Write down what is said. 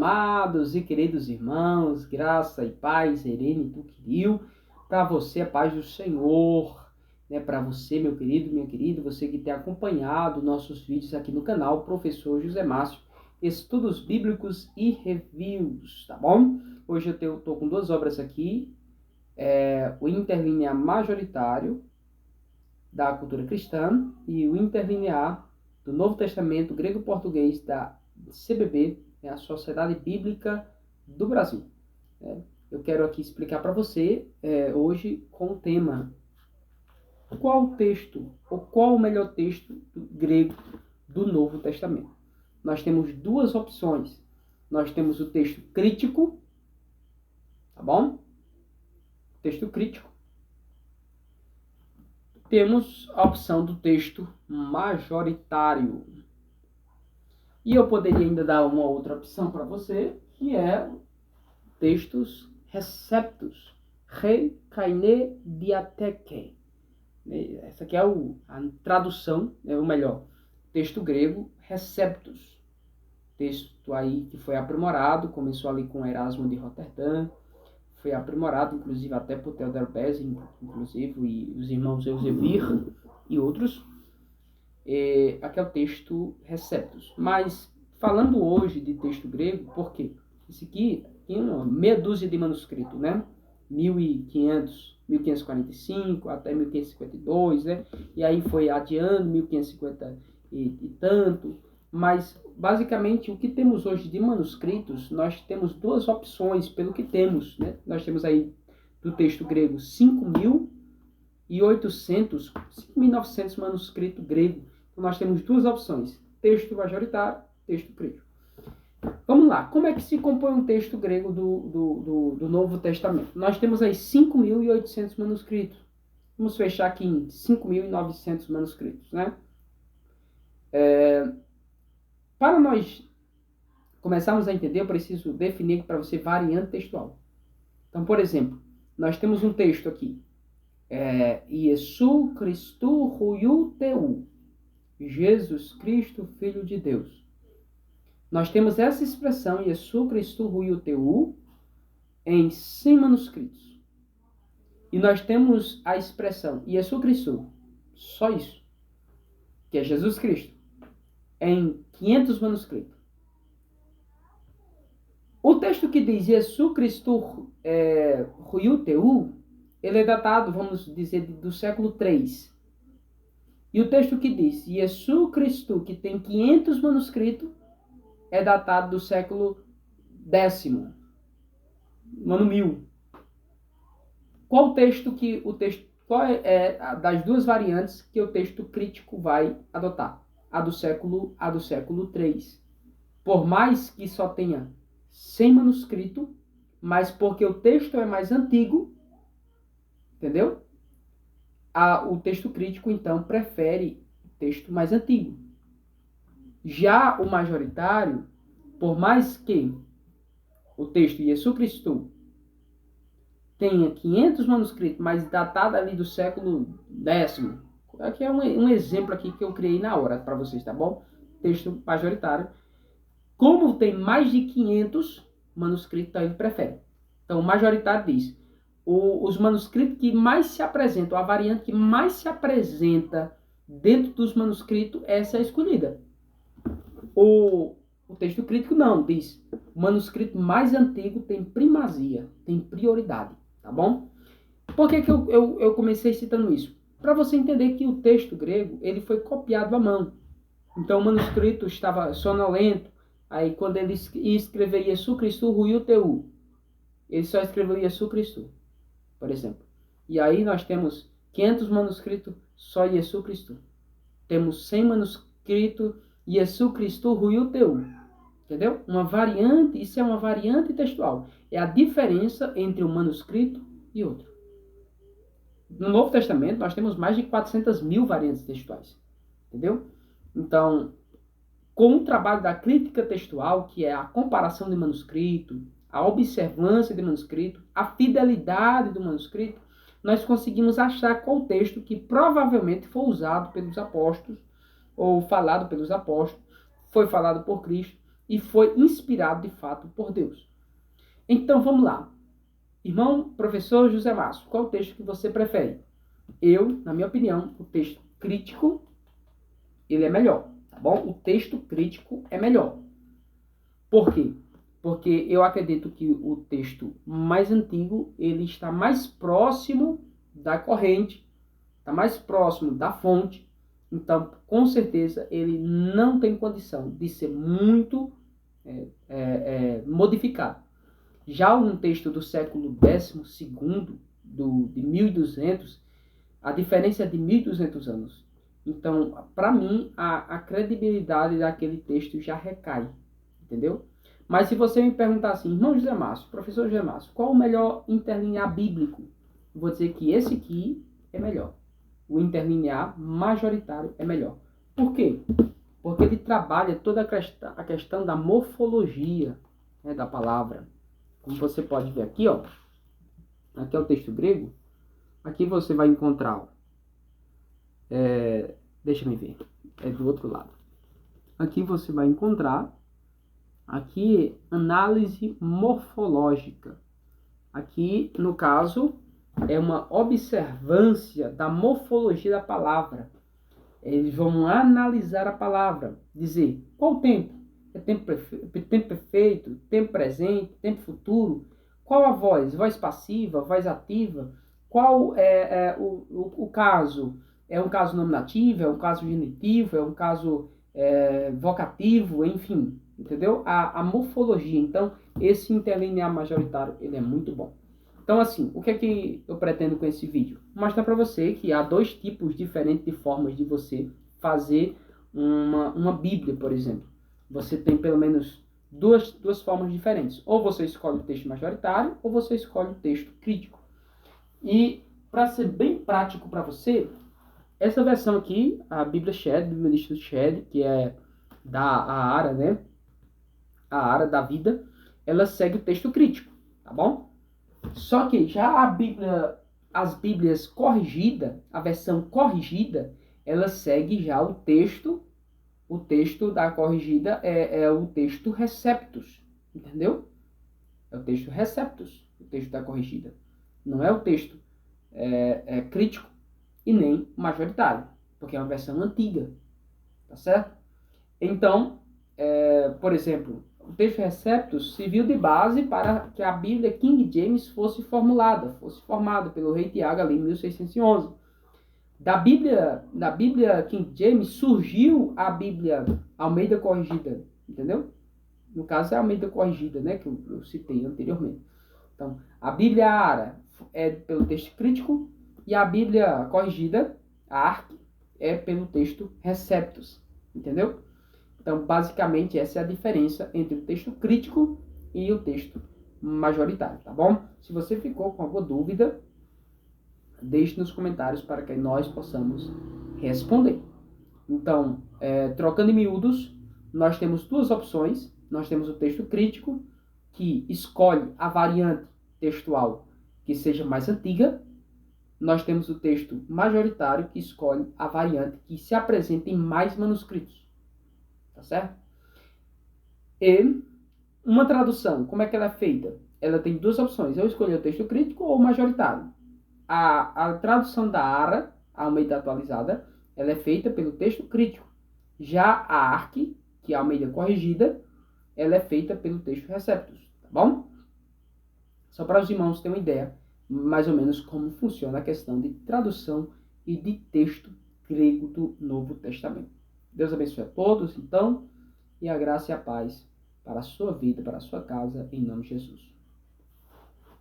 amados e queridos irmãos, graça e paz, Irene Tuquiril, para você a paz do Senhor, né? Para você, meu querido, minha querida, você que tem acompanhado nossos vídeos aqui no canal, Professor José Márcio, Estudos Bíblicos e Reviews, tá bom? Hoje eu estou com duas obras aqui, o Interlinear Majoritário, da Cultura Cristã, e o Interlinear do Novo Testamento Grego-Português da CBB, a Sociedade Bíblica do Brasil. Eu quero aqui explicar para você hoje com o tema: qual o texto, ou qual o melhor texto grego do Novo Testamento? Nós temos duas opções. Nós temos o texto crítico, tá bom? Texto crítico. Temos a opção do texto majoritário. E eu poderia ainda dar uma outra opção para você, que é textos receptos. Re kaine diatheke. Essa aqui é a tradução, ou melhor, texto grego, receptos. Texto aí que foi aprimorado, começou ali com Erasmo de Roterdã, foi aprimorado, inclusive, até por Theodor Beza, inclusive, e os irmãos Eusebir e outros. Aqui é o texto receptos. Mas, falando hoje de texto grego, por quê? Esse aqui tem uma meia dúzia de manuscritos, né? 1500, 1545 até 1552, né? E aí foi adiando, 1550 e tanto. Mas, basicamente, o que temos hoje de manuscritos, nós temos duas opções pelo que temos, né? Nós temos aí do texto grego 5.800, 5.900 manuscritos grego. Então, nós temos duas opções: texto majoritário, texto crítico. Vamos lá, como é que se compõe um texto grego do Novo Testamento? Nós temos aí 5.800 manuscritos. Vamos fechar aqui em 5.900 manuscritos, né? Para nós começarmos a entender, eu preciso definir para você variante textual. Então, por exemplo, nós temos um texto aqui. Iesu Christu Huiu Teu. Jesus Cristo, Filho de Deus. Nós temos essa expressão, Iesu Christu Huiu Teu, em 100 manuscritos. E nós temos a expressão Iesu Christu, só isso, que é Jesus Cristo, em 500 manuscritos. O texto que diz Iesu Christu Huiu Teu, ele é datado, vamos dizer, do século III. E o texto que diz Iesu Christu, que tem 500 manuscritos, é datado do século X, no ano 1000. Qual é das duas variantes que o texto crítico vai adotar? A do século III. Por mais que só tenha 100 manuscritos, mas porque o texto é mais antigo, entendeu? O texto crítico, então, prefere o texto mais antigo. Já o majoritário, por mais que o texto Iesu Christu tenha 500 manuscritos, mas datado ali do século X, aqui é um exemplo aqui que eu criei na hora para vocês, tá bom? Texto majoritário. Como tem mais de 500 manuscritos, então ele prefere. Então, o majoritário diz: os manuscritos que mais se apresentam, a variante que mais se apresenta dentro dos manuscritos, essa é a escolhida. O texto crítico não, diz: o manuscrito mais antigo tem primazia, tem prioridade, tá bom? Por que eu comecei citando isso? Para você entender que o texto grego, ele foi copiado à mão. Então, o manuscrito estava sonolento. Aí, quando ele ia escrever Iesu Christu Huiu Teu, ele só escreveu Iesu Christu, por exemplo. E aí nós temos 500 manuscritos, só Iesu Christu. Temos 100 manuscritos, Iesu Christu Huiu Teu. Entendeu? Uma variante, isso é uma variante textual. É a diferença entre um manuscrito e outro. No Novo Testamento, nós temos mais de 400.000 variantes textuais. Entendeu? Então, com o trabalho da crítica textual, que é a comparação de manuscrito, a observância de manuscrito, a fidelidade do manuscrito, nós conseguimos achar qual texto que provavelmente foi usado pelos apóstolos, ou falado pelos apóstolos, foi falado por Cristo, e foi inspirado de fato por Deus. Então vamos lá. Irmão, professor José Márcio, qual o texto que você prefere? Eu, na minha opinião, o texto crítico, ele é melhor, tá bom? O texto crítico é melhor. Por quê? Porque eu acredito que o texto mais antigo, ele está mais próximo da corrente, está mais próximo da fonte. Então, com certeza, ele não tem condição de ser muito modificado. Já um texto do século XII, de 1200, a diferença é de 1200 anos. Então, para mim, a credibilidade daquele texto já recai, entendeu? Mas se você me perguntar assim, irmão José Márcio, professor José Márcio, qual o melhor interlinear bíblico? Eu vou dizer que esse aqui é melhor. O interlinear majoritário é melhor. Por quê? Porque ele trabalha toda a questão da morfologia, né, da palavra. Como você pode ver aqui, ó. Aqui é o texto grego. Aqui você vai encontrar, ó, deixa eu ver, é do outro lado. Aqui você vai encontrar, aqui, análise morfológica. Aqui, no caso, é uma observância da morfologia da palavra. Eles vão analisar a palavra, dizer qual o tempo. É tempo perfeito, tempo presente, tempo futuro. Qual a voz? Voz passiva, voz ativa? Qual é o caso? É um caso nominativo, é um caso genitivo, é um caso vocativo, enfim, entendeu? A morfologia. Então, esse interlinear majoritário, ele é muito bom. Então, assim, o que é que eu pretendo com esse vídeo? Mostrar para você que há dois tipos diferentes de formas de você fazer uma Bíblia, por exemplo. Você tem pelo menos duas formas diferentes. Ou você escolhe o texto majoritário, ou você escolhe o texto crítico. E, para ser bem prático para você, essa versão aqui, a Bíblia Shed, Bíblia do Instituto Shed, que é da Ara, né? A Ara da Vida, ela segue o texto crítico, tá bom? Só que já as Bíblias corrigidas, a versão corrigida, ela segue já o texto da corrigida é o texto Receptus, entendeu? É o texto Receptus, o texto da corrigida. Não é o texto crítico e nem majoritário, porque é uma versão antiga, tá certo? Então, por exemplo, o texto Receptus serviu de base para que a Bíblia King James fosse formada pelo rei Tiago ali em 1611. Da Bíblia King James surgiu a Bíblia Almeida Corrigida, entendeu? No caso é a Almeida Corrigida, né, que eu citei anteriormente. Então, a Bíblia Ara é pelo texto crítico e a Bíblia Corrigida, a ARC, é pelo texto Receptus, entendeu? Então, basicamente, essa é a diferença entre o texto crítico e o texto majoritário, tá bom? Se você ficou com alguma dúvida, deixe nos comentários para que nós possamos responder. Então, trocando em miúdos, nós temos duas opções. Nós temos o texto crítico, que escolhe a variante textual que seja mais antiga. Nós temos o texto majoritário, que escolhe a variante que se apresenta em mais manuscritos. Tá certo? E uma tradução, como é que ela é feita? Ela tem duas opções. Eu escolhi o texto crítico ou majoritário. A tradução da ARA, a Almeida atualizada, ela é feita pelo texto crítico. Já a ARC, que é a Almeida corrigida, ela é feita pelo texto Receptus. Tá bom? Só para os irmãos terem uma ideia, mais ou menos, como funciona a questão de tradução e de texto grego do Novo Testamento. Deus abençoe a todos, então, e a graça e a paz para a sua vida, para a sua casa, em nome de Jesus.